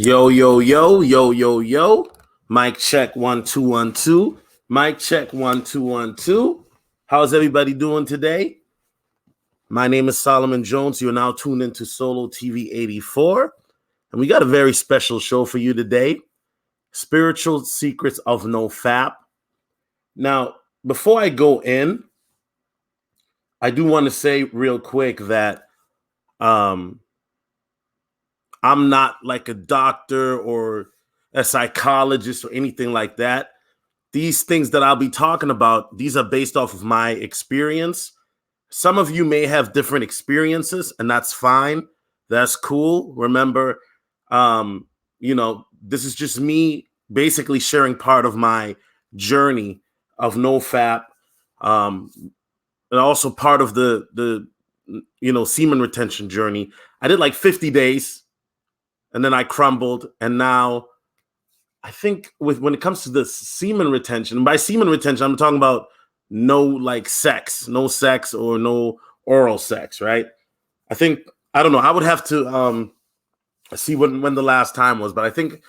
Yo, yo, yo, yo, yo, yo. Mic check 1 2 1 2. Mic check 1 2 1 2. How's everybody doing today? My name is Solomon Jones. You're now tuned into Solo TV 84. And we got a very special show for you today. Spiritual Secrets of No Fap. Now, before I go in, I do want to say real quick that I'm not like a doctor or a psychologist or anything like that. These things that I'll be talking about, these are based off of my experience. Some of you may have different experiences, and that's fine. That's cool. Remember, this is just me basically sharing part of my journey of NoFap, and also part of the semen retention journey. I did like 50 days, and then I crumbled, and now I think when it comes to the semen retention, and by semen retention, I'm talking about no sex or no oral sex, right? I don't know. I would have to see when the last time was, but I think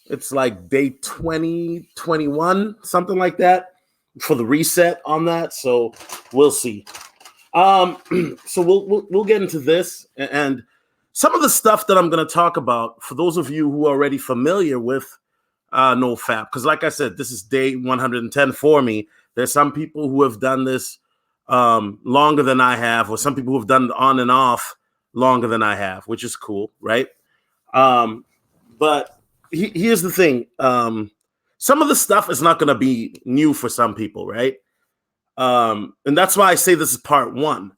it's like day 20, 21, something like that for the reset on that. So we'll see. So we'll get into this and some of the stuff that I'm going to talk about for those of you who are already familiar with NoFap, because like I said, this is day 110 for me. There's some people who have done this longer than I have, or some people who have done it on and off longer than I have, which is cool, right? But here's the thing. Some of the stuff is not going to be new for some people, right? And that's why I say this is part one,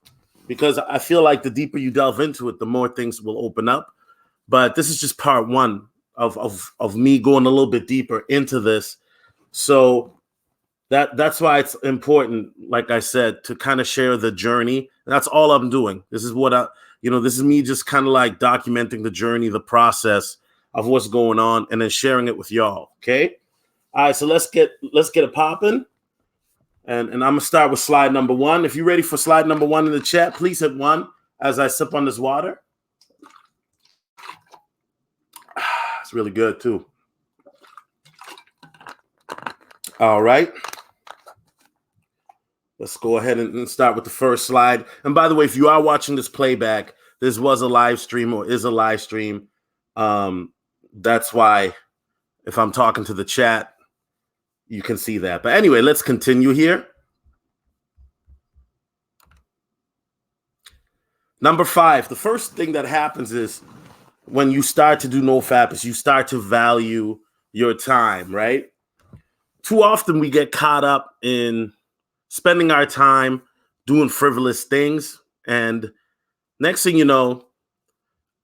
because I feel like the deeper you delve into it, the more things will open up. But this is just part one of me going a little bit deeper into this. So that's why it's important, like I said, to kind of share the journey. And that's all I'm doing. This is what this is me just kind of like documenting the journey, the process of what's going on, and then sharing it with y'all. Okay. All right. So let's get it popping. And I'm gonna start with slide number one. If you're ready for slide number one in the chat, please hit one as I sip on this water. It's really good too. All right. Let's go ahead and start with the first slide. And by the way, if you are watching this playback, this was a live stream or is a live stream. That's why if I'm talking to the chat, you can see that. But anyway, let's continue here. Number 5, the first thing that happens is when you start to do NoFap is you start to value your time, right? Too often we get caught up in spending our time doing frivolous things, and next thing you know,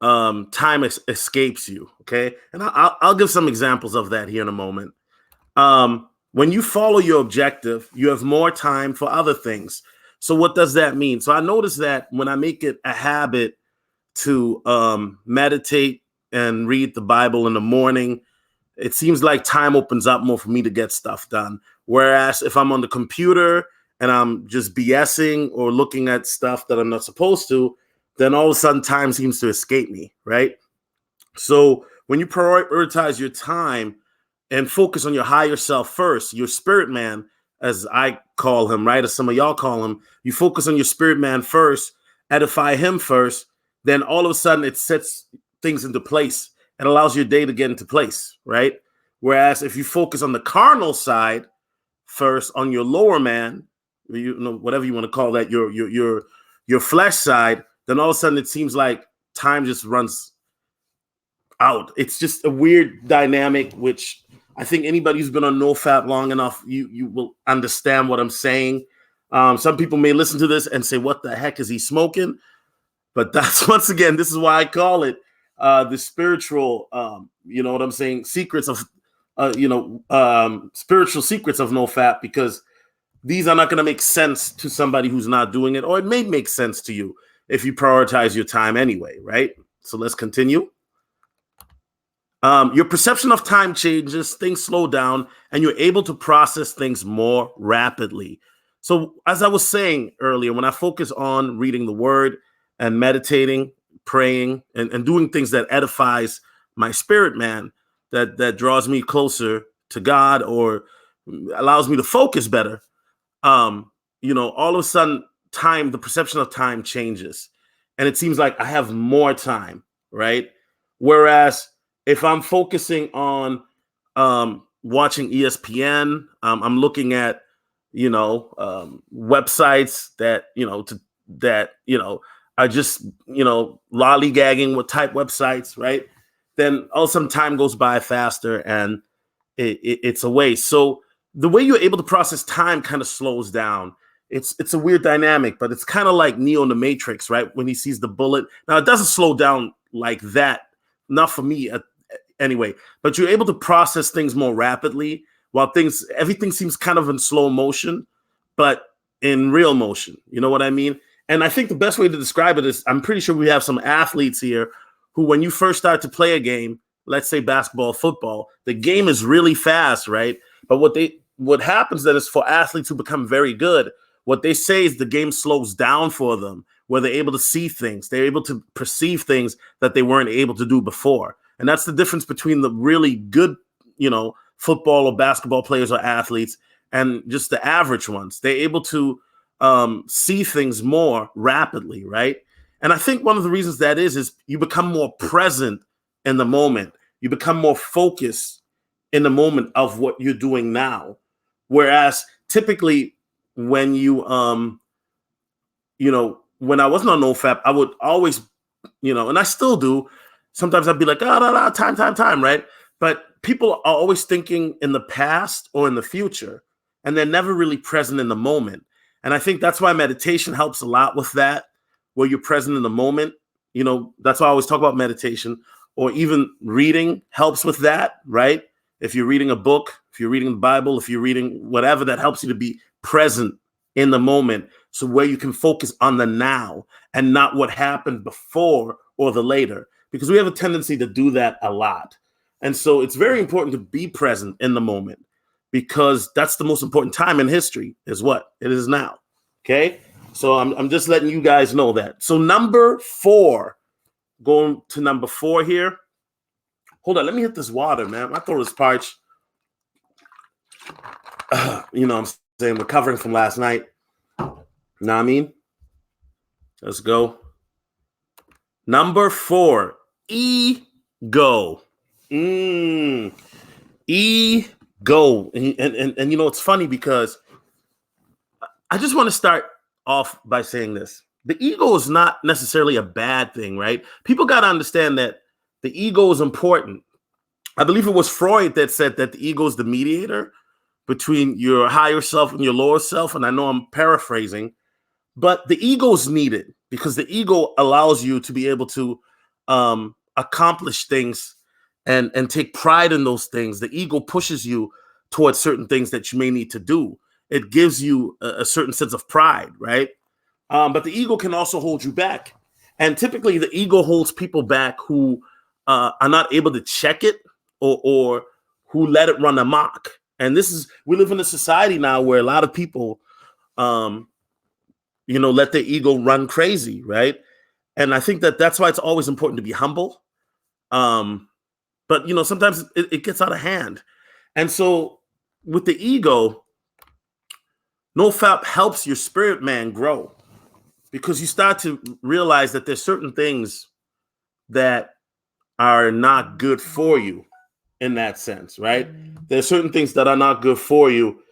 time escapes you, okay? And I'll give some examples of that here in a moment. When you follow your objective, you have more time for other things. So what does that mean? So I noticed that when I make it a habit to meditate and read the Bible in the morning, it seems like time opens up more for me to get stuff done. Whereas if I'm on the computer and I'm just BSing or looking at stuff that I'm not supposed to, then all of a sudden time seems to escape me, right? So when you prioritize your time and focus on your higher self first, your spirit man, as I call him, right? As some of y'all call him, you focus on your spirit man first, edify him first, then all of a sudden it sets things into place and allows your day to get into place, right? Whereas if you focus on the carnal side first, on your lower man, whatever you want to call that, your flesh side, then all of a sudden it seems like time just runs out. It's just a weird dynamic, which I think anybody who's been on NoFap long enough, you will understand what I'm saying. Some people may listen to this and say, what the heck is he smoking? But that's, once again, this is why I call it the spiritual, what I'm saying, secrets of, spiritual secrets of NoFap, because these are not going to make sense to somebody who's not doing it, or it may make sense to you if you prioritize your time anyway, right? So let's continue. Your perception of time changes, things slow down, and you're able to process things more rapidly. So as I was saying earlier, when I focus on reading the word and meditating, praying, and doing things that edifies my spirit man that draws me closer to God or allows me to focus better, all of a sudden the perception of time changes. And it seems like I have more time, right? Whereas if I'm focusing on watching ESPN, I'm looking at, websites that are just, lollygagging with type websites, right? Then all of a sudden time goes by faster and it's a waste. So the way you're able to process time kind of slows down. It's a weird dynamic, but it's kind of like Neo in the Matrix, right? When he sees the bullet. Now, it doesn't slow down like that. Not for me, anyway. But you're able to process things more rapidly while everything seems kind of in slow motion, but in real motion. You know what I mean? And I think the best way to describe it is, I'm pretty sure we have some athletes here who, when you first start to play a game, let's say basketball, football, the game is really fast, right? But what happens then is, for athletes who become very good, what they say is the game slows down for them, where they're able to see things, they're able to perceive things that they weren't able to do before. And that's the difference between the really good, football or basketball players or athletes and just the average ones. They're able to see things more rapidly, right? And I think one of the reasons that is you become more present in the moment. You become more focused in the moment of what you're doing now. Whereas typically when when I wasn't on NoFap, I would always, and I still do. Sometimes I'd be like, time, right? But people are always thinking in the past or in the future, and they're never really present in the moment. And I think that's why meditation helps a lot with that, where you're present in the moment. That's why I always talk about meditation, or even reading helps with that, right? If you're reading a book, if you're reading the Bible, if you're reading whatever, that helps you to be present in the moment. So where you can focus on the now and not what happened before or the later, because we have a tendency to do that a lot. And so it's very important to be present in the moment, because that's the most important time in history, is what it is now. Okay. So I'm just letting you guys know that. So number 4, going to number 4 here. Hold on. Let me hit this water, man. My throat is parched. I'm saying, recovering from last night. Know what I mean? Let's go. Number 4, ego. Ego. And it's funny, because I just want to start off by saying this. The ego is not necessarily a bad thing, right? People got to understand that the ego is important. I believe it was Freud that said that the ego is the mediator between your higher self and your lower self. And I know I'm paraphrasing, but the ego is needed, because the ego allows you to be able to accomplish things and take pride in those things. The ego pushes you towards certain things that you may need to do. It gives you a certain sense of pride, right? But the ego can also hold you back. And typically the ego holds people back who are not able to check it, or who let it run amok. And we live in a society now where a lot of people, let their ego run crazy, right? And I think that's why it's always important to be humble. But sometimes it gets out of hand. And so with the ego, NoFap helps your spirit man grow, because you start to realize that there's certain things that are not good for you in that sense, right? There's certain things that are not good for you.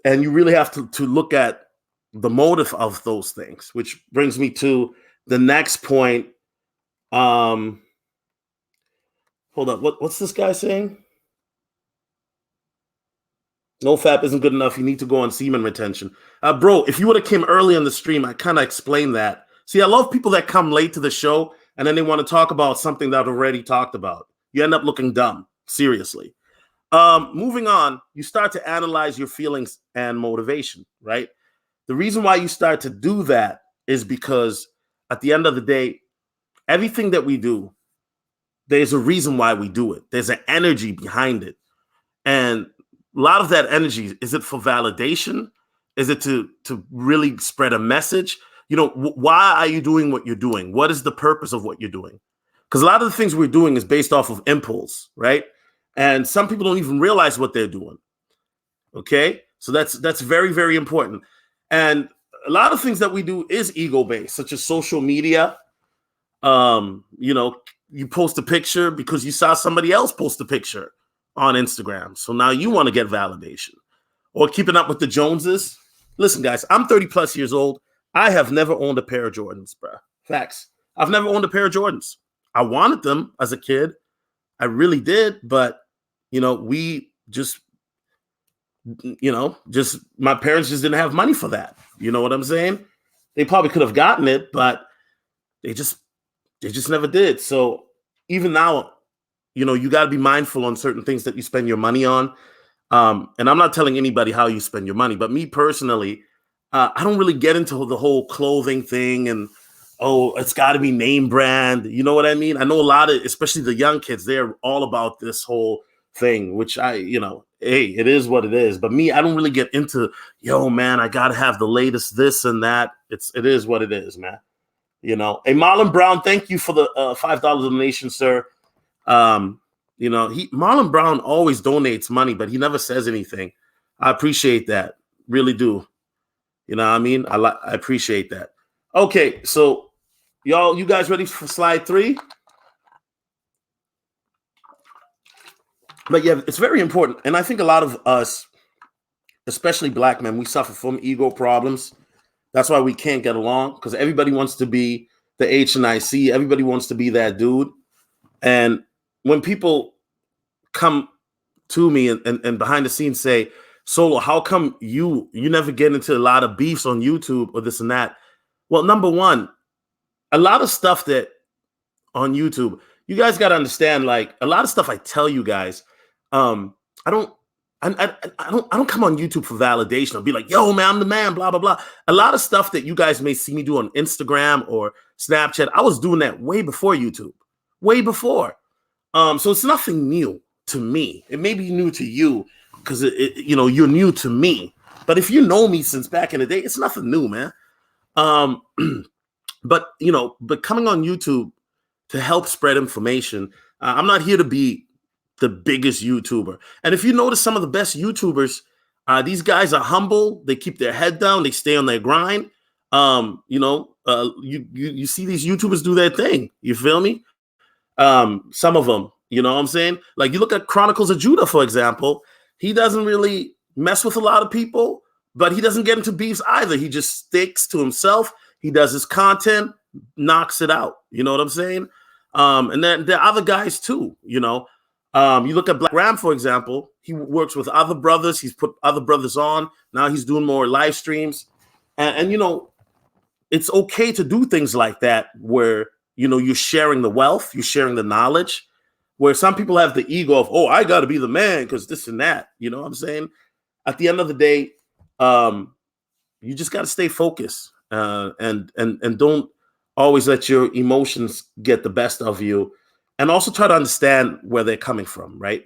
And you really have to look at the motive of those things, which brings me to the next point. Hold up. What's this guy saying? NoFap isn't good enough. You need to go on semen retention. Bro, if you would have came early on the stream, I kind of explained that. See, I love people that come late to the show and then they want to talk about something that I've already talked about. You end up looking dumb. Seriously. Moving on, you start to analyze your feelings and motivation, right? The reason why you start to do that is because at the end of the day, everything that we do, there's a reason why we do it. There's an energy behind it. And a lot of that energy, is it for validation? Is it to really spread a message? Why are you doing what you're doing? What is the purpose of what you're doing? Because a lot of the things we're doing is based off of impulse, right? And some people don't even realize what they're doing. Okay, so that's very, very important. And a lot of things that we do is ego based, such as social media. You know, you post a picture because you saw somebody else post a picture on Instagram, so now you want to get validation. Or keeping up with the Joneses. Listen, guys, I'm 30 plus years old. I have never owned a pair of Jordans, bro. Facts. I've never owned a pair of Jordans. I wanted them as a kid. I really did, but you know, we just, you know, just my parents just didn't have money for that. You know what I'm saying? They probably could have gotten it, but they just never did. So even now, you know, you got to be mindful on certain things that you spend your money on. And I'm not telling anybody how you spend your money, but me personally, I don't really get into the whole clothing thing and, oh, it's got to be name brand. You know what I mean? I know a lot of, especially the young kids, they're all about this whole thing, which you know, hey, it is what it is. But me, I don't really get into, yo, man, I got to have the latest this and that. It is what it is, man. You know, hey, Marlon Brown, thank you for the $5 donation, sir. You know, Marlon Brown always donates money, but he never says anything. I appreciate that. Really do. You know what I mean? I appreciate that. Okay, so you guys ready for slide 3? But yeah, it's very important. And I think a lot of us, especially black men, we suffer from ego problems. That's why we can't get along, because everybody wants to be the H and IC. Everybody wants to be that dude. And when people come to me and behind the scenes say, Solo, how come you never get into a lot of beefs on YouTube or this and that? Well, number one, a lot of stuff that on YouTube, you guys got to understand, like a lot of stuff I tell you guys, I don't come on YouTube for validation. I'll be like, yo, man, I'm the man, blah, blah, blah. A lot of stuff that you guys may see me do on Instagram or Snapchat, I was doing that way before YouTube, way before. So it's nothing new to me. It may be new to you because you know, you're new to me. But if you know me since back in the day, it's nothing new, man. But you know, but coming on YouTube to help spread information, I'm not here to be the biggest YouTuber. And if you notice some of the best YouTubers, these guys are humble. They keep their head down. They stay on their grind. You know, you see these YouTubers do their thing. You feel me? Some of them, you know what I'm saying? Like you look at Chronicles of Judah, for example, he doesn't really mess with a lot of people, but he doesn't get into beefs either. He just sticks to himself. He does his content, knocks it out. You know what I'm saying? And then there are other guys too, you know. You look at Black Ram, for example, he works with other brothers. He's put other brothers on. Now he's doing more live streams. And you know, it's okay to do things like that where, you know, you're sharing the wealth, you're sharing the knowledge, where some people have the ego of, oh, I got to be the man because this and that. You know what I'm saying? At the end of the day, you just got to stay focused and don't always let your emotions get the best of you, and also try to understand where they're coming from, right?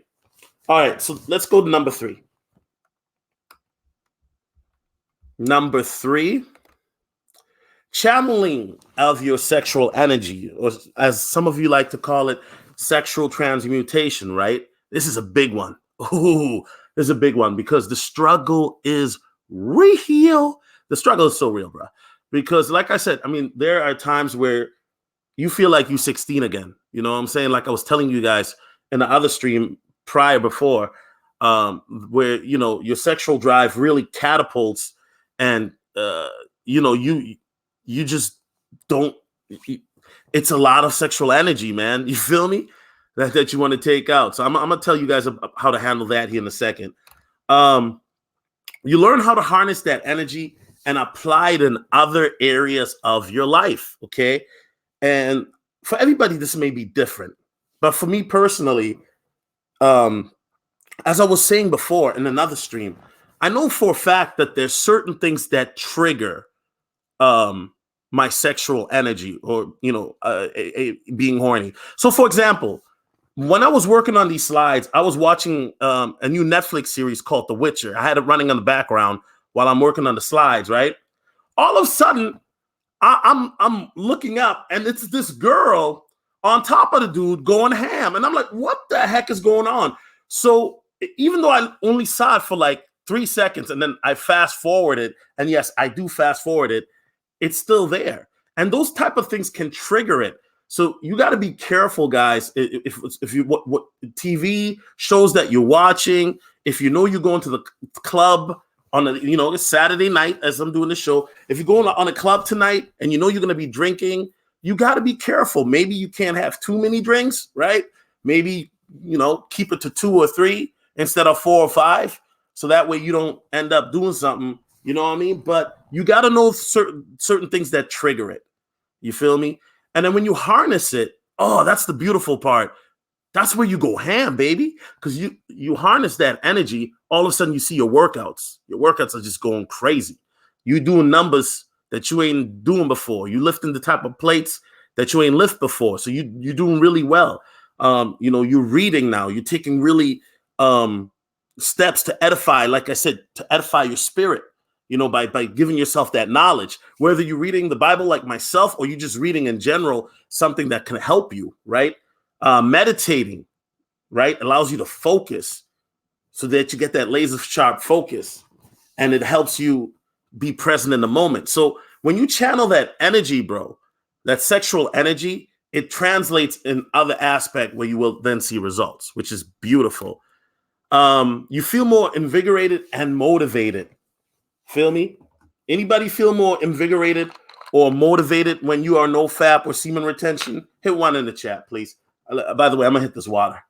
All right, so let's go to number 3. Number 3, channeling of your sexual energy, or as some of you like to call it, sexual transmutation, right? This is a big one. Ooh, this is a big one because the struggle is real. The struggle is so real, bro. Because like I said, I mean, there are times where you feel like you're 16 again. You know what I'm saying? Like I was telling you guys in the other stream before, where, you know, your sexual drive really catapults and, you know, you just don't, it's a lot of sexual energy, man. You feel me? That you want to take out. So I'm going to tell you guys how to handle that here in a second. You learn how to harness that energy and apply it in other areas of your life, okay? And for everybody, this may be different. But for me personally, as I was saying before in another stream, I know for a fact that there's certain things that trigger my sexual energy or, you know, being horny. So, for example, when I was working on these slides, I was watching a new Netflix series called The Witcher. I had it running in the background while I'm working on the slides, right? All of a sudden, I'm looking up, and it's this girl on top of the dude going ham. And I'm like, what the heck is going on? So even though I only saw it for like 3 seconds and then I fast forwarded, and yes, I do fast forward it, it's still there. And those type of things can trigger it. So you got to be careful, guys. If you what TV shows that you're watching, if you know you're going to the club on a it's Saturday night as I'm doing the show, if you're going on a club tonight and you know you're going to be drinking, you got to be careful. Maybe you can't have too many drinks, right? Maybe keep it to 2 or 3 instead of 4 or 5, so that way you don't end up doing something. You know what I mean? But you got to know certain things that trigger it. You feel me? And then when you harness it, oh, that's the beautiful part. That's where you go ham, baby. Because you harness that energy. All of a sudden, you see your workouts. Your workouts are just going crazy. You doing numbers that you ain't doing before. You lifting the type of plates that you ain't lift before. So you're doing really well. You're reading now. You're taking really steps to edify, like I said, to edify your spirit. By giving yourself that knowledge, whether you're reading the Bible like myself or you're just reading in general, something that can help you, right? Meditating, right? Allows you to focus so that you get that laser sharp focus, and it helps you be present in the moment. So when you channel that energy, bro, that sexual energy, it translates in other aspect where you will then see results, which is beautiful. You feel more invigorated and motivated. Feel me? Anybody feel more invigorated or motivated when you are no FAP or semen retention? Hit 1 in the chat, please. By the way, I'm going to hit this water.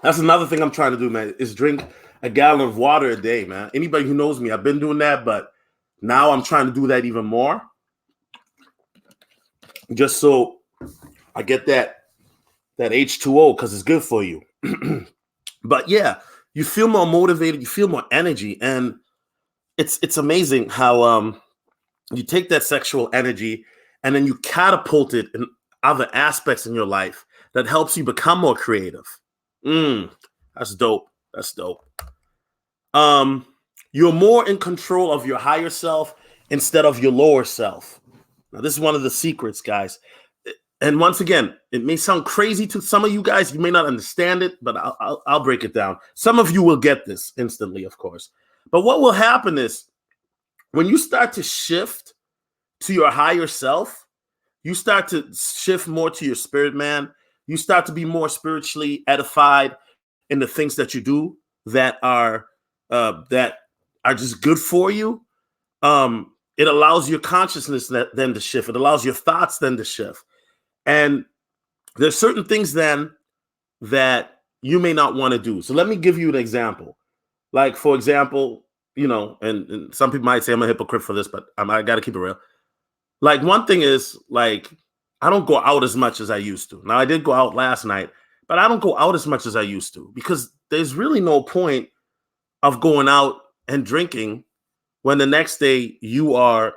That's another thing I'm trying to do, man, is drink a gallon of water a day, man. Anybody who knows me, I've been doing that, but now I'm trying to do that even more. Just so I get that H2O, because it's good for you. But yeah. You feel more motivated, you feel more energy, and it's amazing how you take that sexual energy and then you catapult it in other aspects in your life that helps you become more creative. That's dope. That's dope. You're more in control of your higher self instead of your lower self. Now, this is one of the secrets, guys. And once again, it may sound crazy to some of you guys. You may not understand it, but I'll break it down. Some of you will get this instantly, of course. But what will happen is when you start to shift to your higher self, you start to shift more to your spirit, man. You start to be more spiritually edified in the things that you do that are just good for you. It allows your consciousness then to shift. It allows your thoughts then to shift. And there's certain things then that you may not want to do. So let me give you an example. Like, for example, and some people might say I'm a hypocrite for this, but I got to keep it real. Like, one thing is, like, I don't go out as much as I used to. Now, I did go out last night, but I don't go out as much as I used to because there's really no point of going out and drinking when the next day you are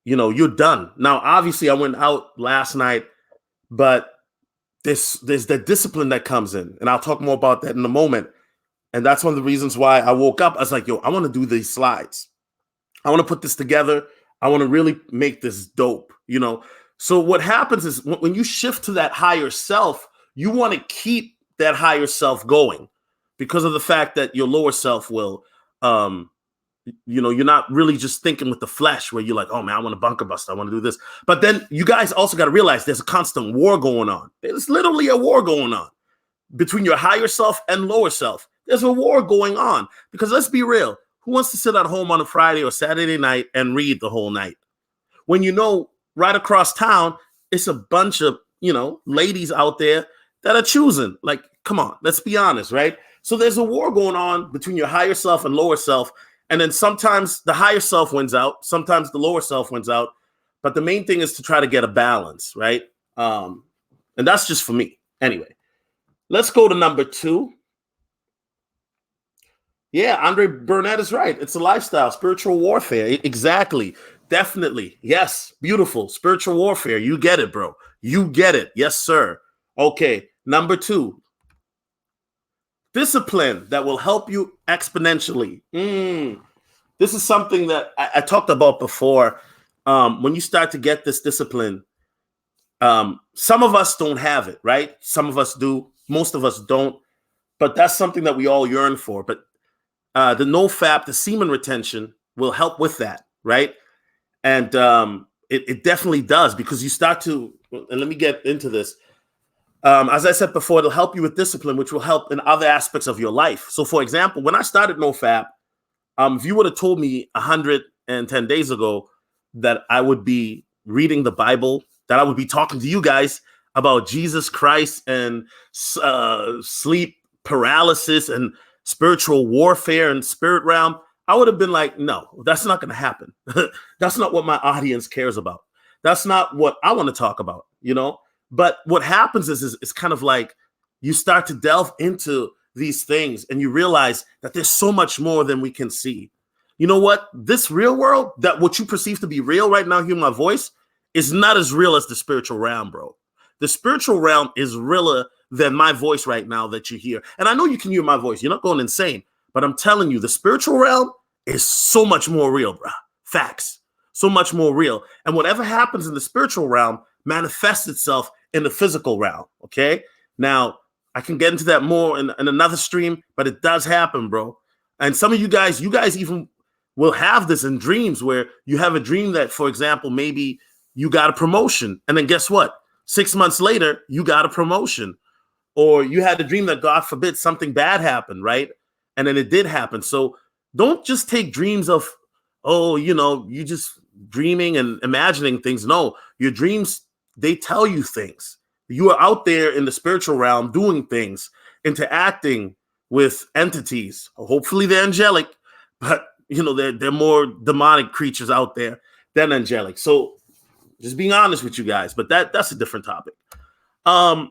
you're done. Now, obviously, I went out last night, but there's the discipline that comes in, and I'll talk more about that in a moment. And that's one of the reasons why I woke up. I was like, yo, I want to do these slides. I want to put this together. I want to really make this dope, So what happens is when you shift to that higher self, you want to keep that higher self going because of the fact that your lower self will you're not really just thinking with the flesh where you're like, oh man, I want to bunker bust. I want to do this. But then you guys also got to realize there's a constant war going on. There's literally a war going on between your higher self and lower self. There's a war going on because let's be real. Who wants to sit at home on a Friday or Saturday night and read the whole night? When right across town, it's a bunch of, ladies out there that are choosing. Like, come on, let's be honest, right? So there's a war going on between your higher self and lower self. And then sometimes the higher self wins out. Sometimes the lower self wins out. But the main thing is to try to get a balance, right? And that's just for me. Anyway, let's go to number 2. Yeah, Andre Burnett is right. It's a lifestyle, spiritual warfare. Exactly. Definitely. Yes. Beautiful. Spiritual warfare. You get it, bro. You get it. Yes, sir. Okay. Number 2. Discipline that will help you exponentially. This is something that I talked about before. when you start to get this discipline, some of us don't have it, right? Some of us do. Most of us don't. But that's something that we all yearn for. But the NoFap, the semen retention, will help with that, right? And it definitely does, because you start to, and let me get into this. As I said before, it'll help you with discipline, which will help in other aspects of your life. So, for example, when I started NoFap, if you would have told me 110 days ago that I would be reading the Bible, that I would be talking to you guys about Jesus Christ and sleep paralysis and spiritual warfare and spirit realm, I would have been like, no, that's not going to happen. That's not what my audience cares about. That's not what I want to talk about, you know? But what happens is it's kind of like you start to delve into these things and you realize that there's so much more than we can see. You know what? This real world, that what you perceive to be real right now, hearing my voice, is not as real as the spiritual realm, bro. The spiritual realm is realer than my voice right now that you hear. And I know you can hear my voice. You're not going insane. But I'm telling you, the spiritual realm is so much more real, bro. Facts. So much more real. And whatever happens in the spiritual realm manifests itself in the physical realm, okay? Now, I can get into that more in another stream, but it does happen, bro. And some of you guys even will have this in dreams, where you have a dream that, for example, maybe you got a promotion, and then guess what? 6 months later, you got a promotion. Or you had a dream that, God forbid, something bad happened, right? And then it did happen. So don't just take dreams of, oh, you just dreaming and imagining things. No, your dreams, they tell you things. You are out there in the spiritual realm doing things, interacting with entities. Hopefully they're angelic, but they're more demonic creatures out there than angelic. So just being honest with you guys, but that's a different topic.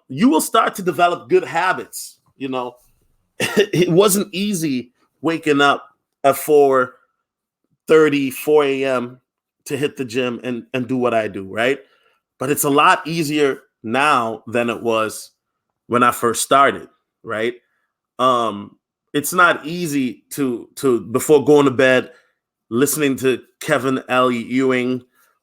You will start to develop good habits. It wasn't easy waking up at 4:30, 4 a.m. to hit the gym and do what I do, right? But it's a lot easier now than it was when I first started, right? It's not easy to before going to bed, listening to Kevin L. Ewing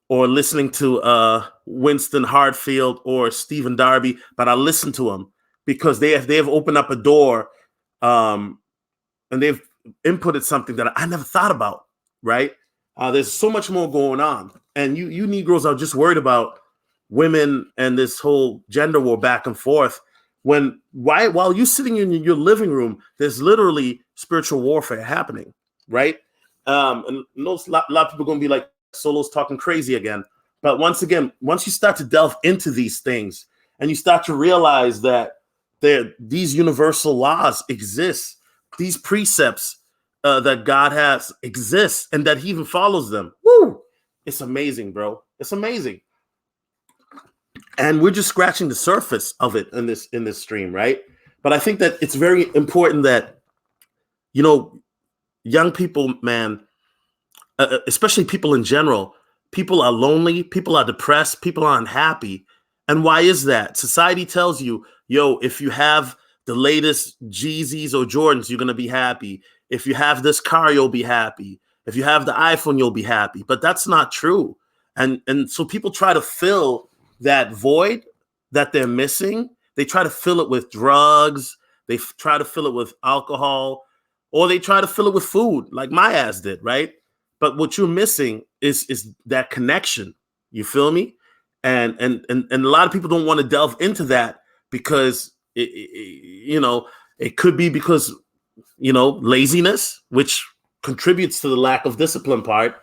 or listening to Winston Hartfield or Stephen Darby, but I listen to them because they have opened up a door, and they've inputted something that I never thought about, right? There's so much more going on, and you Negroes are just worried about women and this whole gender war back and forth. While you're sitting in your living room, there's literally spiritual warfare happening, right? And a lot of people are going to be like, Solo's talking crazy again. But once you start to delve into these things and you start to realize that these universal laws exist, these precepts that God has exist, and that he even follows them. Woo! It's amazing, bro. It's amazing. And we're just scratching the surface of it in this stream, right? But I think that it's very important that, young people, man, especially people in general, people are lonely, people are depressed, people are unhappy. And why is that? Society tells you, if you have the latest Yeezys or Jordans, you're going to be happy. If you have this car, you'll be happy. If you have the iPhone, you'll be happy. But that's not true. And so people try to fill that void that they're missing. They try to fill it with drugs. They try to fill it with alcohol, or they try to fill it with food, like my ass did, right? But what you're missing is that connection. You feel me? And a lot of people don't want to delve into that because it could be because laziness, which contributes to the lack of discipline part.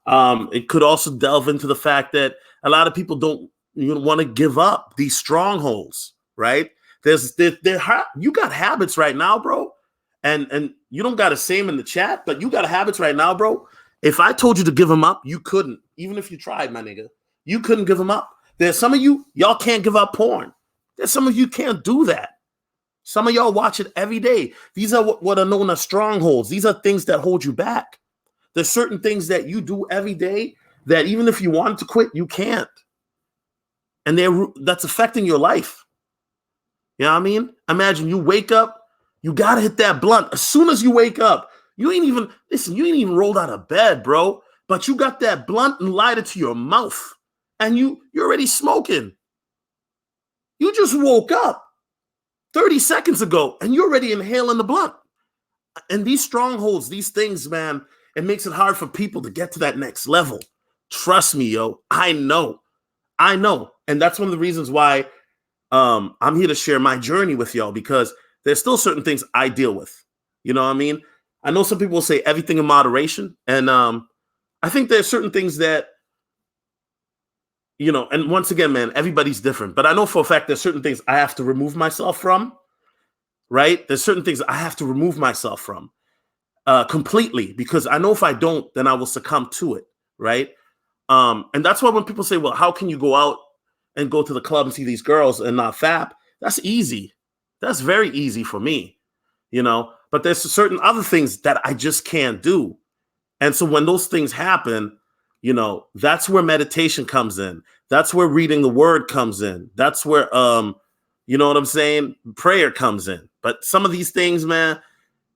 It could also delve into the fact that a lot of people don't want to give up these strongholds, right? You got habits right now, bro, and you don't got to say them in the chat, but you got habits right now, bro. If I told you to give them up, you couldn't. Even if you tried, my nigga, you couldn't give them up. There's some of y'all can't give up porn. There's some of you can't do that. Some of y'all watch it every day. These are what are known as strongholds. These are things that hold you back. There's certain things that you do every day that even if you wanted to quit, you can't. And that's affecting your life. You know what I mean? Imagine you wake up, you got to hit that blunt. As soon as you wake up, you ain't even rolled out of bed, bro. but you got that blunt and lighter to your mouth, and you're already smoking. You just woke up 30 seconds ago, and you're already inhaling the blunt. And these strongholds, these things, man, it makes it hard for people to get to that next level. Trust me, yo. I know. And that's one of the reasons why I'm here to share my journey with y'all, because there's still certain things I deal with. You know what I mean? I know some people will say everything in moderation. And I think there's certain things that, you know, and once again, man, everybody's different. But I know for a fact there's certain things I have to remove myself from, right? There's certain things I have to remove myself from completely, because I know if I don't, then I will succumb to it, right? And that's why when people say, well, how can you go out and go to the club and see these girls and not fap? That's easy. That's very easy for me, you know? But there's certain other things that I just can't do. And so when those things happen, you know, that's where meditation comes in. That's where reading the word comes in. That's where, you know what I'm saying? Prayer comes in. But some of these things, man,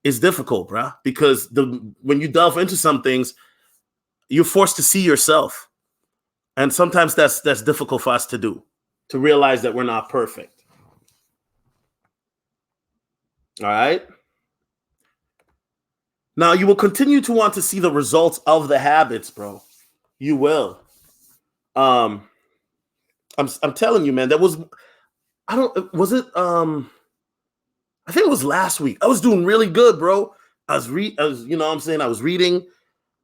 is difficult, bro, because when you delve into some things, you're forced to see yourself. And sometimes that's difficult for us to do, to realize that we're not perfect. All right. Now, you will continue to want to see the results of the habits, bro. You will. I'm telling you, man, I think it was last week. I was doing really good, bro. I was you know what I'm saying? I was reading,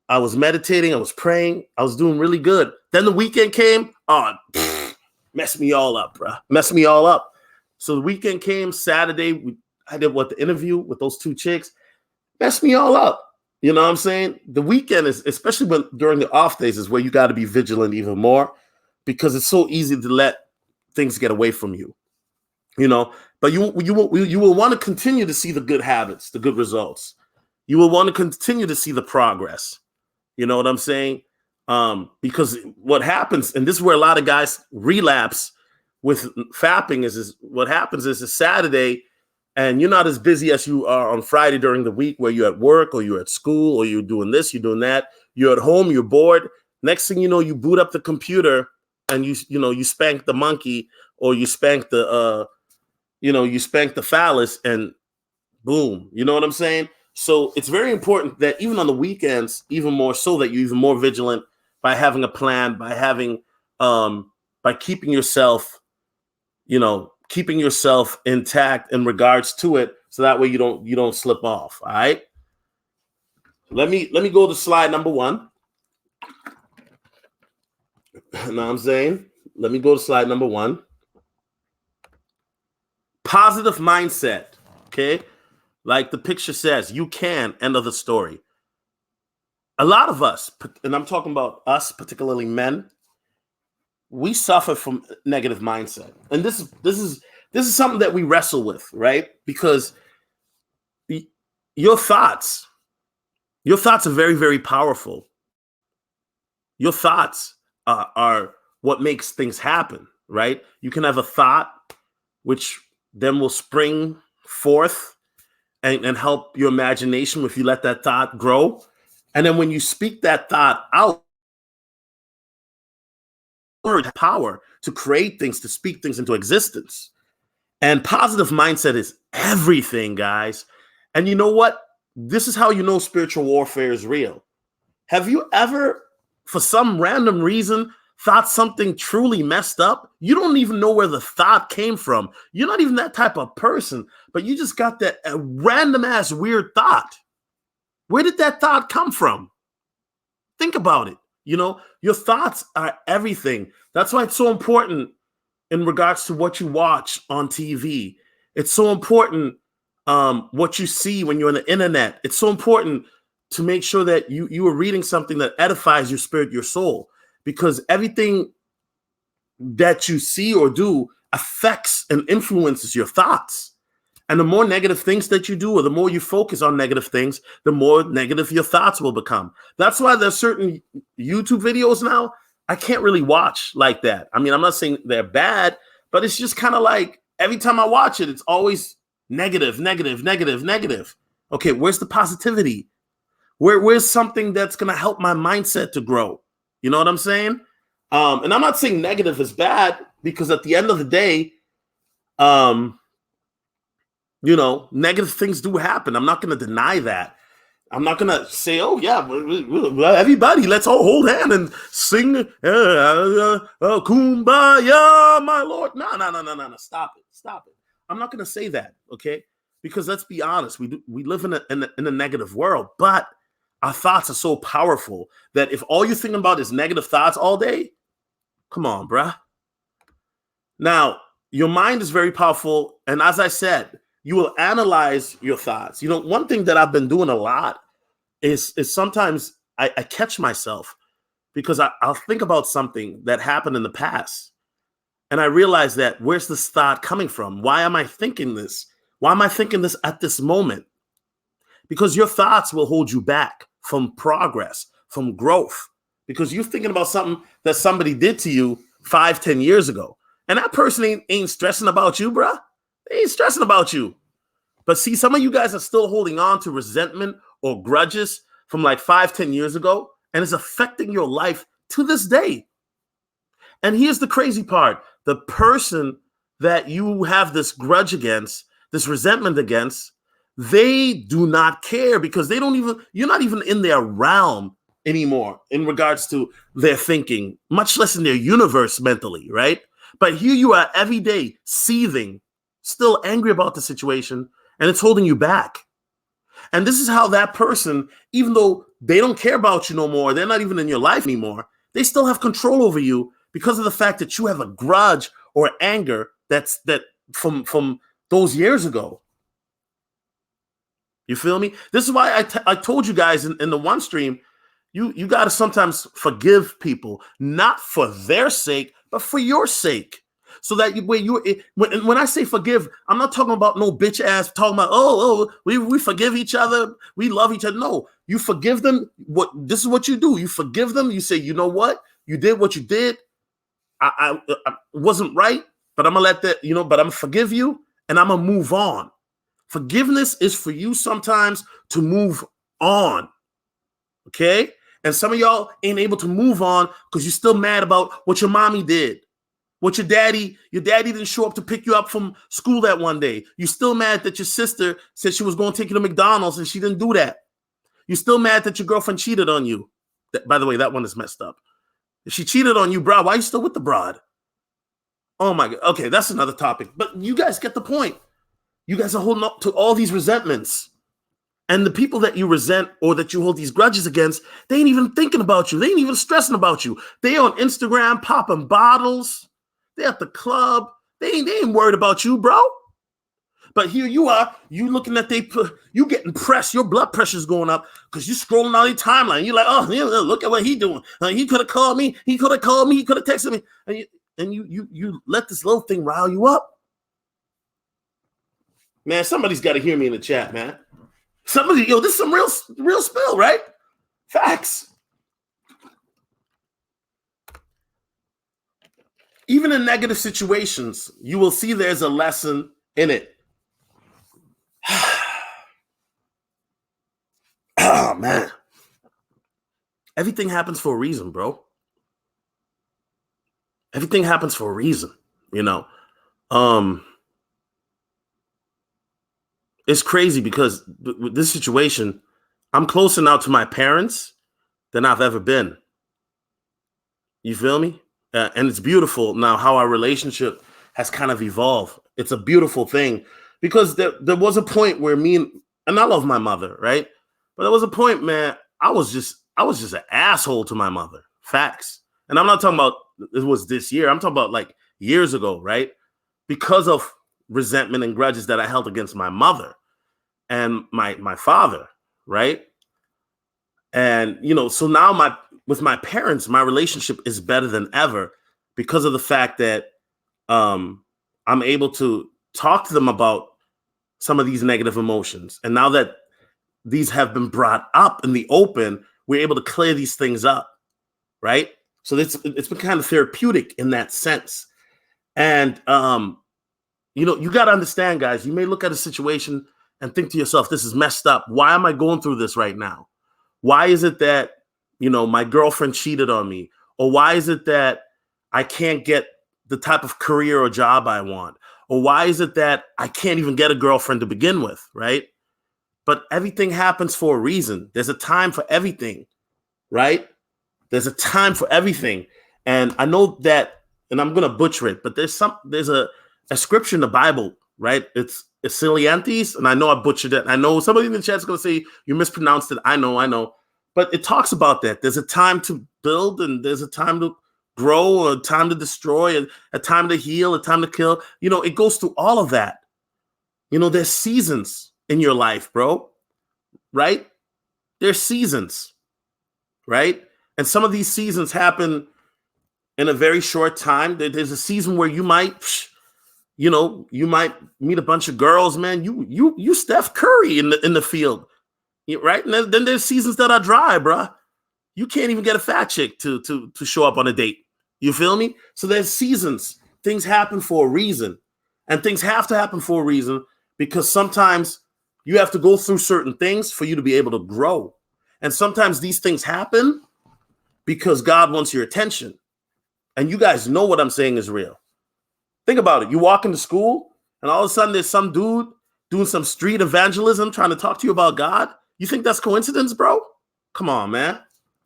I was meditating, I was praying, I was doing really good. Then the weekend came, messed me all up, bro. Messed me all up. So the weekend came, Saturday, I did the interview with those two chicks. Messed me all up. You know what I'm saying? The weekend is, especially during the off days, is where you got to be vigilant even more, because it's so easy to let things get away from you. You know, but you will want to continue to see the good habits, the good results. You will want to continue to see the progress. You know what I'm saying? Because what happens, and this is where a lot of guys relapse with fapping, is what happens is a Saturday, and you're not as busy as you are on Friday during the week, where you're at work or you're at school or you're doing this, you're doing that. You're at home, you're bored. Next thing you know, you boot up the computer and you spank the monkey, or you spank the phallus, and boom. You know what I'm saying? So it's very important that even on the weekends, even more so, that you're even more vigilant by having a plan, by having, by keeping yourself, keeping yourself intact in regards to it, so that way you don't slip off. All right. Let me go to slide number 1. You know what I'm saying? Let me go to slide number 1. Positive mindset. Okay. Like the picture says, you can. End of the story. A lot of us, and I'm talking about us, particularly men, we suffer from negative mindset. And this is something that we wrestle with, right? Because your thoughts are very, very powerful. Your thoughts are what makes things happen, right? You can have a thought which then will spring forth and help your imagination if you let that thought grow. And then when you speak that thought out, word power to create things, to speak things into existence. And positive mindset is everything, guys. And you know what? This is how you know spiritual warfare is real. Have you ever, for some random reason, thought something truly messed up? You don't even know where the thought came from. You're not even that type of person, but you just got that random ass weird thought. Where did that thought come from? Think about it. You know, your thoughts are everything. That's why it's so important in regards to what you watch on TV. It's so important what you see when you're on the internet. It's so important to make sure that you are reading something that edifies your spirit, your soul, because everything that you see or do affects and influences your thoughts. And the more negative things that you do, or the more you focus on negative things, the more negative your thoughts will become. That's why there's certain YouTube videos now I can't really watch like that. I mean, I'm not saying they're bad, but it's just kind of like every time I watch it, it's always negative, negative, negative, negative. Okay, where's the positivity? Where's something that's going to help my mindset to grow? You know what I'm saying? And I'm not saying negative is bad, because at the end of the day, negative things do happen. I'm not going to deny that. I'm not going to say, oh, yeah, everybody, let's all hold hands and sing Kumbaya, my Lord. No. Stop it. I'm not going to say that, okay? Because let's be honest, we live in a negative world, but our thoughts are so powerful that if all you're thinking about is negative thoughts all day, come on, bruh. Now, your mind is very powerful, and as I said, you will analyze your thoughts. One thing that I've been doing a lot is sometimes I catch myself because I'll think about something that happened in the past. And I realize that, where's this thought coming from? Why am I thinking this? Why am I thinking this at this moment? Because your thoughts will hold you back from progress, from growth. Because you're thinking about something that somebody did to you 5-10 years ago. And that person ain't stressing about you, bruh. They ain't stressing about you. But see, some of you guys are still holding on to resentment or grudges from like 5-10 years ago, and it's affecting your life to this day. And here's the crazy part. The person that you have this grudge against, this resentment against, they do not care, because you're not even in their realm anymore in regards to their thinking, much less in their universe mentally, right? But here you are every day seething, still angry about the situation, and it's holding you back. And this is how that person, even though they don't care about you no more, they're not even in your life anymore, they still have control over you because of the fact that you have a grudge or anger that from those years ago. You feel me? This is why I told you guys in the one stream, you got to sometimes forgive people, not for their sake, but for your sake. So that when I say forgive, I'm not talking about no bitch ass talking about, we forgive each other, we love each other. No, you forgive them. This is what you do. You forgive them. You say, you know what? You did what you did. I wasn't right, but I'm gonna let that, but I'm gonna forgive you and I'm gonna move on. Forgiveness is for you sometimes to move on. Okay? And some of y'all ain't able to move on because you're still mad about what your mommy did. What your daddy didn't show up to pick you up from school that one day. You're still mad that your sister said she was going to take you to McDonald's and she didn't do that. You're still mad that your girlfriend cheated on you. By the way, that one is messed up. If she cheated on you, bro, why are you still with the broad? Oh my God. Okay, that's another topic. But you guys get the point. You guys are holding up to all these resentments. And the people that you resent or that you hold these grudges against, they ain't even thinking about you. They ain't even stressing about you. They on Instagram popping bottles. They at the club. They ain't worried about you, bro. But here you are, you looking at you getting pressed. Your blood pressure's going up because you scrolling on your timeline. You're like, oh, look at what he doing. He could have called me. He could have called me. He could have texted me. And you let this little thing rile you up. Man, somebody's got to hear me in the chat, man. Somebody, this is some real spill, right? Facts. Even in negative situations, you will see there's a lesson in it. Oh, man. Everything happens for a reason, bro. Everything happens for a reason, It's crazy because with this situation, I'm closer now to my parents than I've ever been. You feel me? And it's beautiful now how our relationship has kind of evolved. It's a beautiful thing because there was a point where and I love my mother, right? But there was a point, man, I was just an asshole to my mother. Facts. And I'm not talking about it was this year. I'm talking about like years ago, right? Because of resentment and grudges that I held against my mother and my father, right? And so now with my parents, my relationship is better than ever because of the fact that I'm able to talk to them about some of these negative emotions. And now that these have been brought up in the open, we're able to clear these things up, right? So it's been kind of therapeutic in that sense. And you got to understand, guys, you may look at a situation and think to yourself, this is messed up. Why am I going through this right now? Why is it that, my girlfriend cheated on me? Or why is it that I can't get the type of career or job I want? Or why is it that I can't even get a girlfriend to begin with, right? But everything happens for a reason. There's a time for everything, right? There's a time for everything. And I know that, and I'm going to butcher it, but there's a scripture in the Bible, right? It's Exiliantes, and I know I butchered it. I know somebody in the chat's going to say you mispronounced it. I know. But it talks about that. There's a time to build, and there's a time to grow, a time to destroy, a time to heal, a time to kill. It goes through all of that. There's seasons in your life, bro, right? There's seasons, right? And some of these seasons happen in a very short time. There's a season where you might meet a bunch of girls, man. You Steph Curry in the field, right? And then there's seasons that are dry, bro. You can't even get a fat chick to show up on a date. You feel me? So there's seasons. Things happen for a reason, and things have to happen for a reason because sometimes you have to go through certain things for you to be able to grow, and sometimes these things happen because God wants your attention. And you guys know what I'm saying is real. Think about it. You walk into school and all of a sudden there's some dude doing some street evangelism trying to talk to you about God. You think that's coincidence, bro? Come on, man.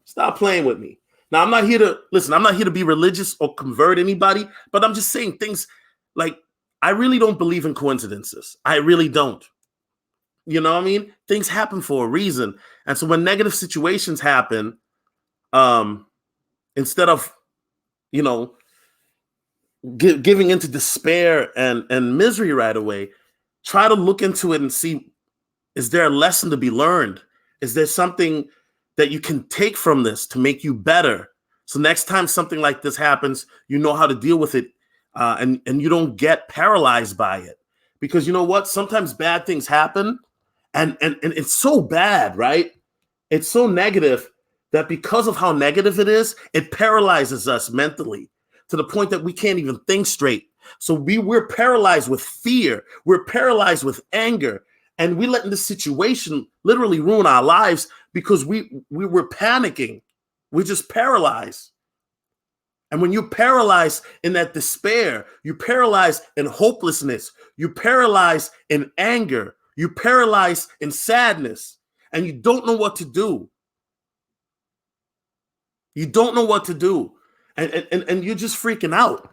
Stop playing with me. Now, I'm not here to be religious or convert anybody, but I'm just saying things like I really don't believe in coincidences. I really don't. You know what I mean? Things happen for a reason. And so when negative situations happen, instead of, giving into despair and misery right away, try to look into it and see, is there a lesson to be learned? Is there something that you can take from this to make you better? So next time something like this happens, you know how to deal with it, and you don't get paralyzed by it. Because you know what? Sometimes bad things happen, and it's so bad, right? It's so negative that because of how negative it is, it paralyzes us mentally to the point that we can't even think straight. So we're paralyzed with fear. We're paralyzed with anger. And we let this situation literally ruin our lives because we were panicking. We're just paralyzed. And when you're paralyzed in that despair, you're paralyzed in hopelessness, you're paralyzed in anger, you're paralyzed in sadness, and you don't know what to do. You don't know what to do. And you're just freaking out.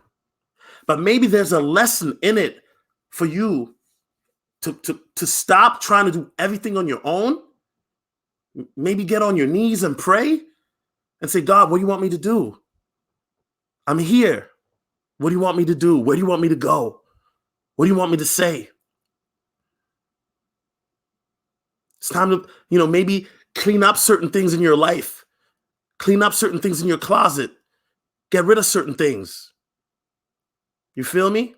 But maybe there's a lesson in it for you to stop trying to do everything on your own. Maybe get on your knees and pray and say, God, what do you want me to do? I'm here. What do you want me to do? Where do you want me to go? What do you want me to say? It's time to, maybe clean up certain things in your life. Clean up certain things in your closet. Get rid of certain things. You feel me?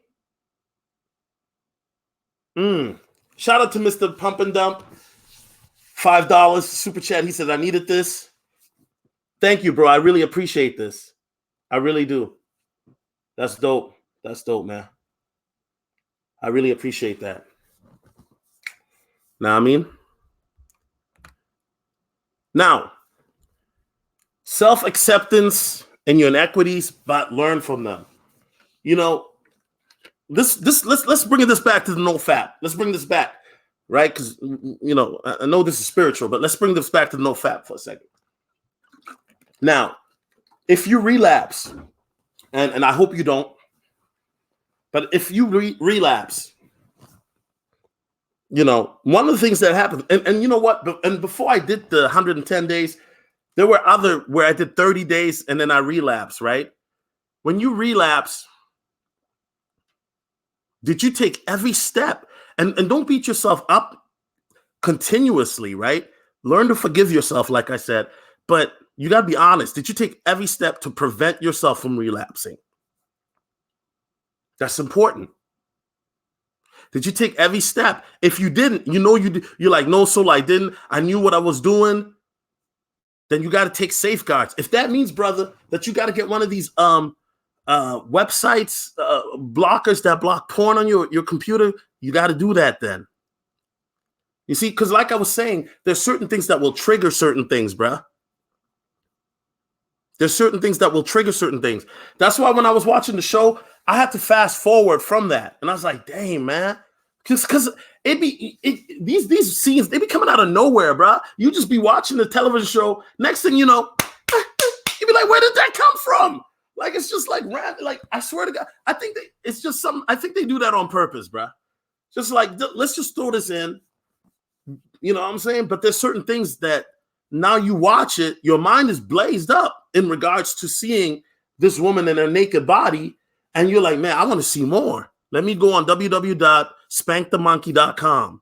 Shout out to Mr. Pump and Dump. $5 super chat. He said, I needed this. Thank you, bro. I really appreciate this. I really do. That's dope. That's dope, man. I really appreciate that. Know what I mean? Now, self-acceptance and your inequities, but learn from them. Let's bring this back to the no fap. Let's bring this back, right? Because I know this is spiritual, but let's bring this back to the no fap for a second. Now, if you relapse, and I hope you don't, but if you relapse, one of the things that happened, and you know what? And before I did the 110 days, there were other where I did 30 days and then I relapsed, right? When you relapse, did you take every step? And don't beat yourself up continuously, right? Learn to forgive yourself, like I said, but you got to be honest. Did you take every step to prevent yourself from relapsing? That's important. Did you take every step? If you didn't, you're like, no, Soul, I didn't. I knew what I was doing. Then you got to take safeguards. If that means, brother, that you got to get one of these websites, blockers that block porn on your computer, you got to do that then. You see, because like I was saying, there's certain things that will trigger certain things, bruh. There's certain things that will trigger certain things. That's why when I was watching the show, I had to fast forward from that. And I was like, dang, man. Because these scenes, they be coming out of nowhere, bruh. You just be watching the television show. Next thing you know, you be like, where did that come from? Like, it's just like, I swear to God, I think it's just something. I think they do that on purpose, bruh. Just like, let's just throw this in. You know what I'm saying? But there's certain things that now you watch it, your mind is blazed up in regards to seeing this woman in her naked body. And you're like, man, I want to see more. Let me go on www.spankthemonkey.com.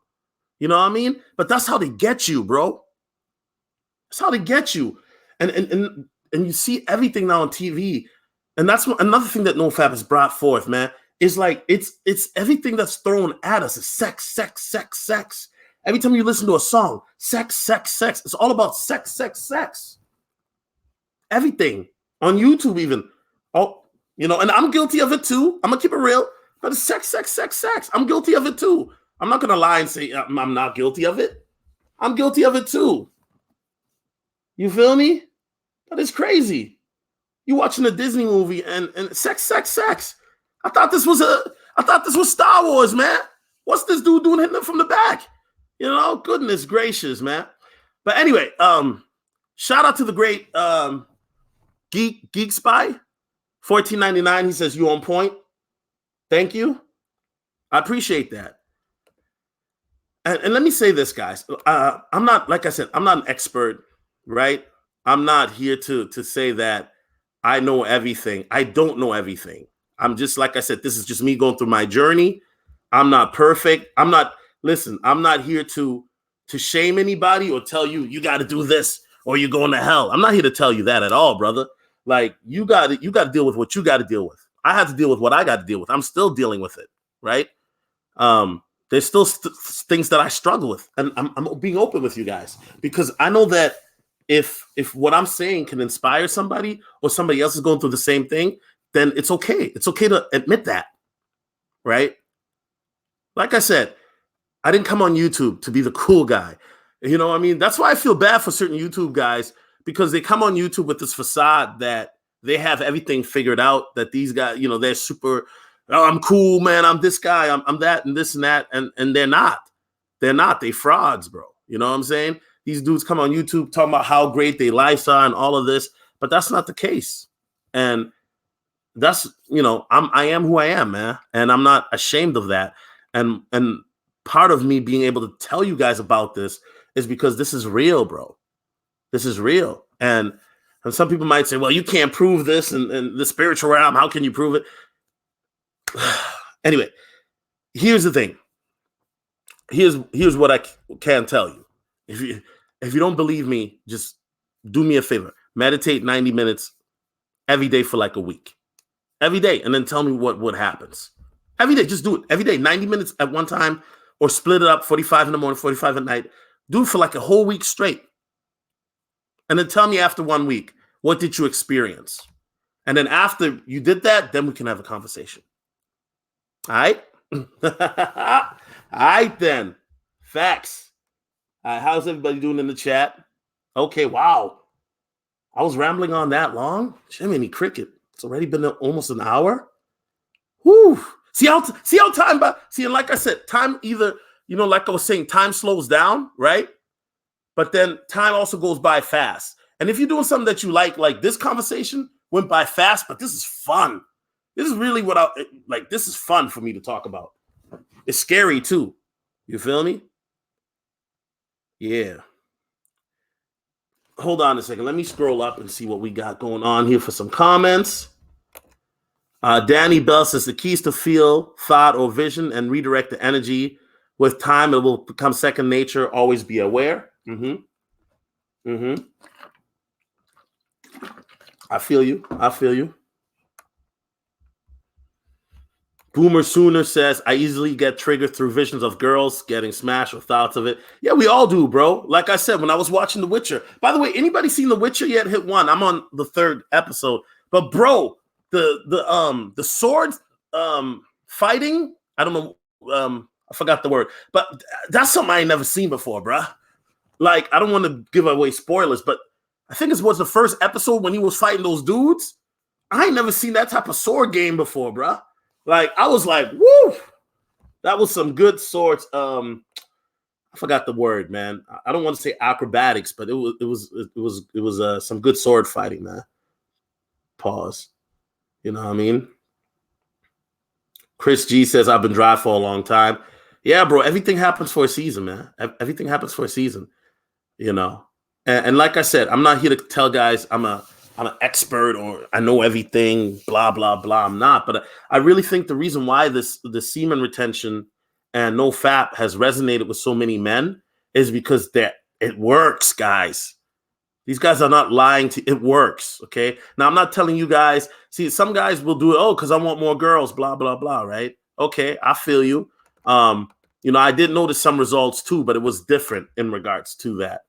You know what I mean? But that's how they get you, bro. That's how they get you. And you see everything now on TV. And that's another thing that NoFap has brought forth, man. Is like, it's everything that's thrown at us is sex, sex, sex, sex. Every time you listen to a song, sex, sex, sex. It's all about sex, sex, sex. Everything. On YouTube even. Oh, you know, and I'm guilty of it too. I'm going to keep it real. But it's sex, sex, sex, sex. I'm guilty of it too. I'm not going to lie and say I'm not guilty of it. I'm guilty of it too. You feel me? But it's crazy. You watching a Disney movie and sex, sex, sex. I thought this was Star Wars, man. What's this dude doing hitting him from the back? You know, goodness gracious, man. But anyway, shout out to the great Geek Spy, $14.99. He says, you on point. Thank you. I appreciate that. And let me say this, guys. I'm not, like I said, I'm not an expert, right? I'm not here to say that I know everything. I don't know everything. I'm just, like I said, this is just me going through my journey. I'm not perfect. Listen, I'm not here to shame anybody or tell you got to do this or you're going to hell. I'm not here to tell you that at all, brother. Like, you got to deal with what you got to deal with. I have to deal with what I got to deal with. I'm still dealing with it, right? There's still things that I struggle with, and I'm being open with you guys because I know that if what I'm saying can inspire somebody or somebody else is going through the same thing, then it's okay. It's okay to admit that, right? Like I said, I didn't come on YouTube to be the cool guy. You know what I mean? That's why I feel bad for certain YouTube guys because they come on YouTube with this facade that they have everything figured out, that these guys, you know, they're super, oh, I'm cool, man. I'm this guy. I'm that and this and that. And they're not. They're not. They frauds, bro. You know what I'm saying? These dudes come on YouTube talking about how great their lives are and all of this, but that's not the case. And that's, you know, I am who I am, man. And I'm not ashamed of that. And part of me being able to tell you guys about this is because this is real, bro. This is real. And some people might say, well, you can't prove this in the spiritual realm. How can you prove it? Anyway, here's the thing. Here's what I can tell you. If you don't believe me, just do me a favor. Meditate 90 minutes every day for like a week. Every day. And then tell me what happens. Every day. Just do it. Every day. 90 minutes at one time. Or split it up, 45 in the morning, 45 at night. Do it for like a whole week straight. And then tell me after 1 week, what did you experience? And then after you did that, then we can have a conversation. All right? All right, then. Facts. All right, how's everybody doing in the chat? Okay, wow. I was rambling on that long? Jiminy Cricket. It's already been almost an hour? Whew. See how time, and like I said, time either, you know, like I was saying, time slows down, right? But then time also goes by fast. And if you're doing something that you like this conversation went by fast, but this is fun. This is really this is fun for me to talk about. It's scary too. You feel me? Yeah. Hold on a second. Let me scroll up and see what we got going on here for some comments. Danny Bell says the keys to feel, thought, or vision and redirect the energy. With time, it will become second nature. Always be aware. I feel you. Boomer Sooner says, I easily get triggered through visions of girls getting smashed or thoughts of it. Yeah, we all do, bro. Like I said, when I was watching The Witcher. By the way, anybody seen The Witcher yet? Hit one. I'm on the 3rd episode. But bro, the sword fighting, I don't know I forgot the word, but that's something I ain't never seen before, bruh. Like, I don't want to give away spoilers, but I think it was the first episode when he was fighting those dudes. I ain't never seen that type of sword game before, bruh. Like, I was like, woo, that was some good swords. I forgot the word, man. I don't want to say acrobatics, but it was some good sword fighting, man. Pause. You know what I mean? Chris G says, I've been dry for a long time. Yeah, bro, everything happens for a season, man. Everything happens for a season, you know. And like I said, I'm not here to tell guys I'm an expert or I know everything, blah, blah, blah. I'm not. But I really think the reason why the semen retention and no fap has resonated with so many men is because it works, guys. These guys are not lying to it works, okay? Now, I'm not telling you guys, see, some guys will do it, because I want more girls, blah, blah, blah, right? Okay, I feel you. I did notice some results too, but it was different in regards to that.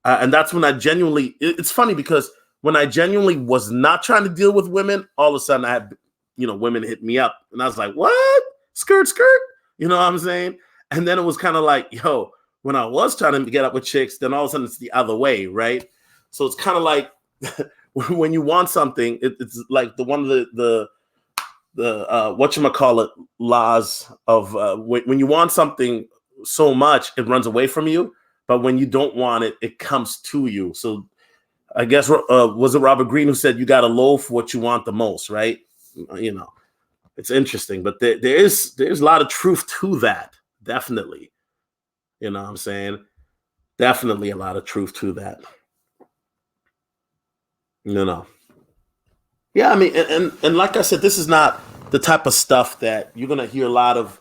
And that's when I genuinely, it's funny because when I genuinely was not trying to deal with women, all of a sudden I had, women hit me up. And I was like, what? Skirt, skirt? You know what I'm saying? And then it was kind of like, yo, when I was trying to get up with chicks, then all of a sudden it's the other way, right? So it's kind of like when you want something, it's like one of the whatchamacallit laws of when you want something so much, it runs away from you. But when you don't want it, it comes to you. So I guess, was it Robert Greene who said you got to loaf what you want the most, right? It's interesting. But there's a lot of truth to that. Definitely. You know what I'm saying? Definitely a lot of truth to that. No. Yeah, I mean, and like I said, this is not the type of stuff that you're going to hear a lot of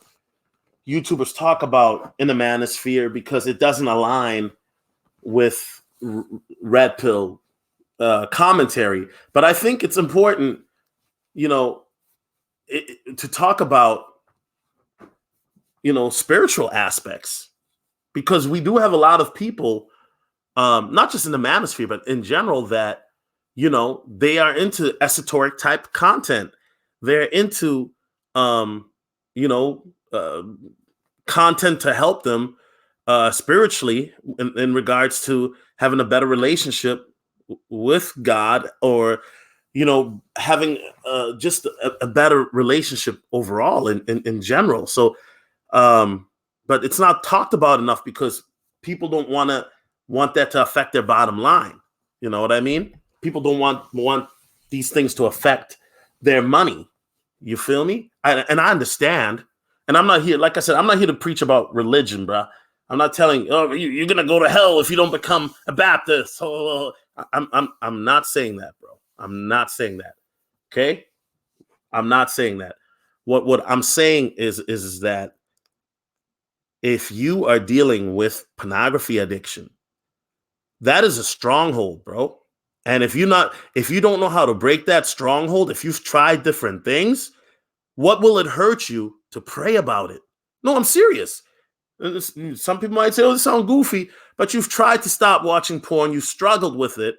YouTubers talk about in the manosphere because it doesn't align with red pill commentary. But I think it's important, to talk about, spiritual aspects because we do have a lot of people, not just in the manosphere, but in general that, they are into esoteric type content. They're into, content to help them spiritually in regards to having a better relationship with God or, having just a better relationship overall in general. So, but it's not talked about enough because people don't want that to affect their bottom line. You know what I mean? People don't want these things to affect their money. You feel me? And I understand. And I'm not here, like I said, I'm not here to preach about religion, bro. I'm not telling you're gonna go to hell if you don't become a Baptist. I'm not saying that, bro. I'm not saying that. Okay? I'm not saying that. What I'm saying is that if you are dealing with pornography addiction, that is a stronghold, bro. And if you don't know how to break that stronghold, if you've tried different things, what will it hurt you to pray about it? No, I'm serious. Some people might say, oh, this sounds goofy, but you've tried to stop watching porn. You struggled with it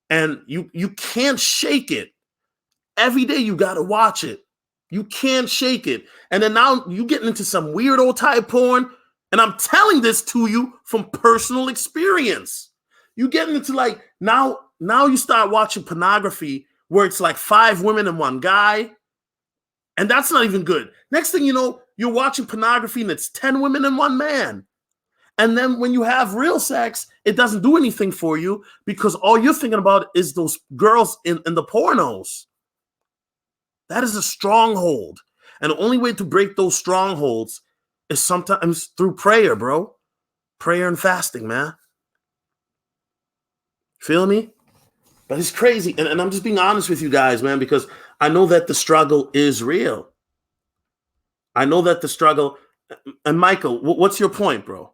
and you can't shake it. Every day you got to watch it. You can't shake it. And then now you getting into some weirdo type porn. And I'm telling this to you from personal experience. You getting into like, now you start watching pornography where it's like 5 women and 1 guy. And that's not even good. Next thing you know, you're watching pornography and it's 10 women and 1 man. And then when you have real sex, it doesn't do anything for you because all you're thinking about is those girls in the pornos. That is a stronghold. And the only way to break those strongholds is sometimes through prayer, bro. Prayer and fasting, man. Feel me? But it's crazy. And I'm just being honest with you guys, man, because I know that the struggle is real. I know that the struggle. And Michael, what's your point, bro?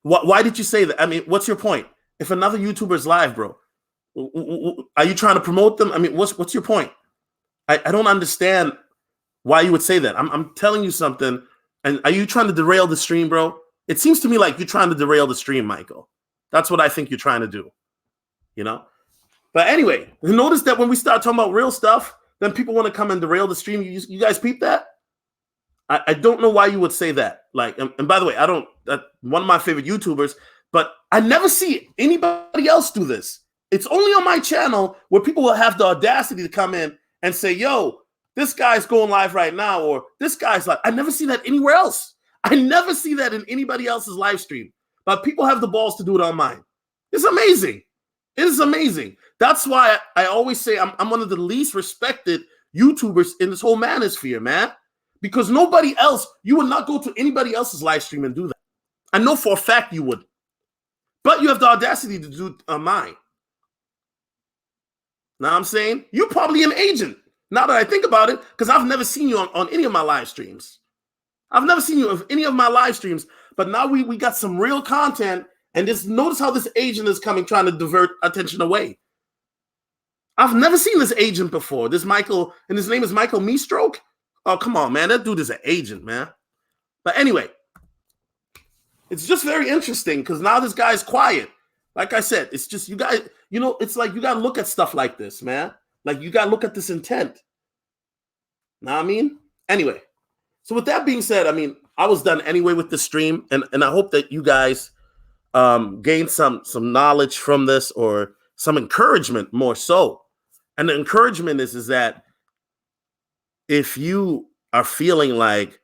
Why did you say that? I mean, what's your point? If another YouTuber is live, bro, are you trying to promote them? I mean, what's your point? I don't understand why you would say that. I'm telling you something. And are you trying to derail the stream, bro? It seems to me like you're trying to derail the stream, Michael. That's what I think you're trying to do. But anyway, notice that when we start talking about real stuff, then people want to come and derail the stream. You guys peep that? I don't know why you would say that. Like, and by the way, I don't. One of my favorite YouTubers, but I never see anybody else do this. It's only on my channel where people will have the audacity to come in and say, "Yo, this guy's going live right now," or "This guy's live." I never see that anywhere else. I never see that in anybody else's live stream. But people have the balls to do it on mine. It's amazing. It is amazing. That's why I always say I'm one of the least respected YouTubers in this whole manosphere, man. Because nobody else, you would not go to anybody else's live stream and do that. I know for a fact you would. But you have the audacity to do mine. Now I'm saying? You're probably an agent. Now that I think about it, because I've never seen you on any of my live streams. I've never seen you on any of my live streams. But now we got some real content. And just notice how this agent is coming, trying to divert attention away. I've never seen this agent before. This Michael, and his name is Michael Meestroke. Oh, come on, man. That dude is an agent, man. But anyway, it's just very interesting because now this guy's quiet. Like I said, it's just you guys, it's like you got to look at stuff like this, man. Like you got to look at this intent. Know what I mean? Anyway, so with that being said, I mean, I was done anyway with the stream, and I hope that you guys gain some knowledge from this or some encouragement more so. And the encouragement is that if you are feeling like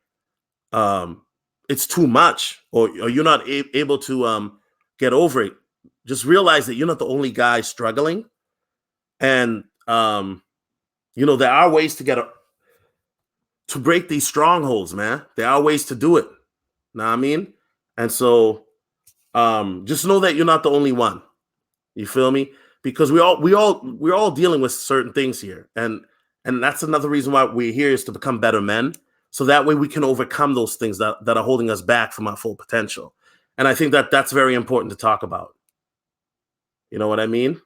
it's too much or you're not able to get over it, just realize that you're not the only guy struggling. And, there are ways to break these strongholds, man. There are ways to do it. Know what I mean? And so just know that you're not the only one. You feel me? Because we're all dealing with certain things here. And that's another reason why we're here is to become better men. So that way we can overcome those things that are holding us back from our full potential. And I think that that's very important to talk about. You know what I mean?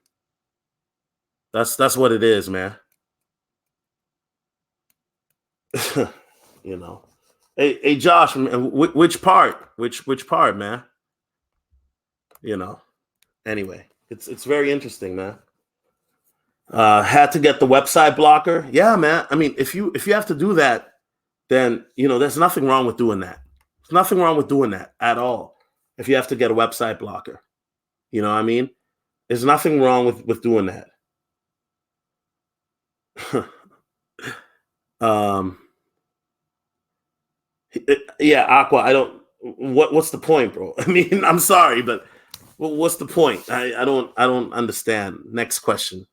That's what it is, man. Hey, Josh, which part? Which part, man? Anyway, it's very interesting, man. Had to get the website blocker. Yeah, man. I mean, if you have to do that, then there's nothing wrong with doing that. There's nothing wrong with doing that at all. If you have to get a website blocker, you know what I mean? There's nothing wrong with doing that. Yeah, Aqua. I don't. What's the point, bro? I mean, I'm sorry, but what's the point? I don't understand. Next question.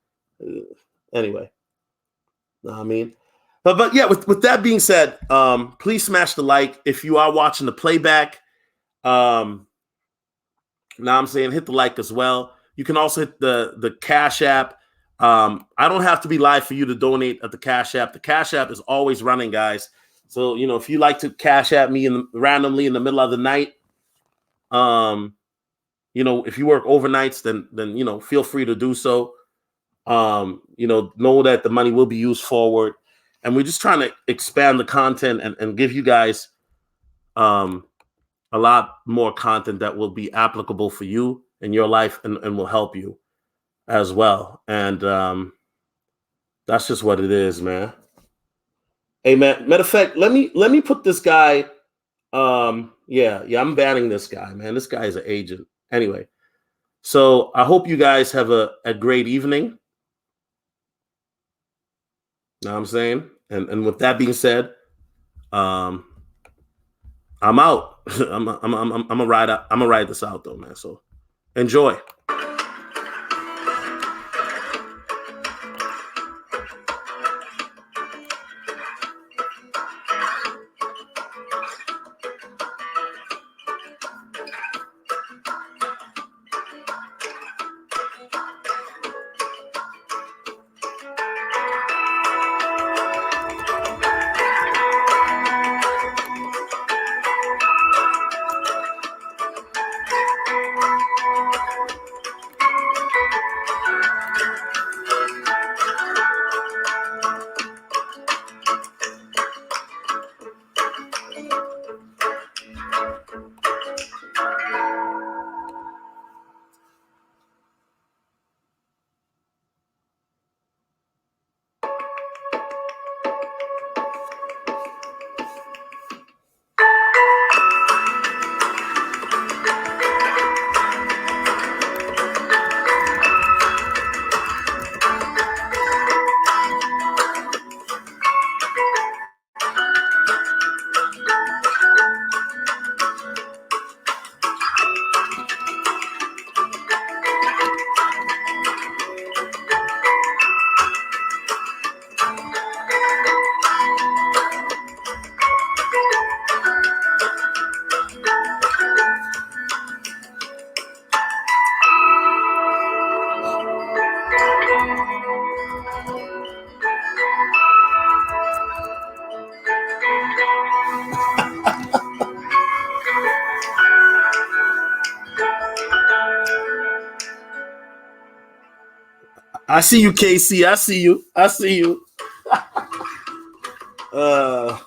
Anyway, know what I mean? But yeah, with that being said, please smash the like if you are watching the playback. Now I'm saying hit the like as well. You can also hit the Cash App. I don't have to be live for you to donate at the Cash App. The Cash App is always running, guys. So if you like to Cash App me randomly in the middle of the night, if you work overnights, then feel free to do so. Know that the money will be used forward. And we're just trying to expand the content and give you guys a lot more content that will be applicable for you in your life and will help you as well. And that's just what it is, man. Hey, man, matter of fact, let me put this guy. Yeah, I'm banning this guy, man. This guy is an agent. Anyway, so I hope you guys have a great evening. Know what I'm saying? And with that being said, I'm out. I'm gonna ride this out though, man. So enjoy. I see you, KC. I see you. I see you. uh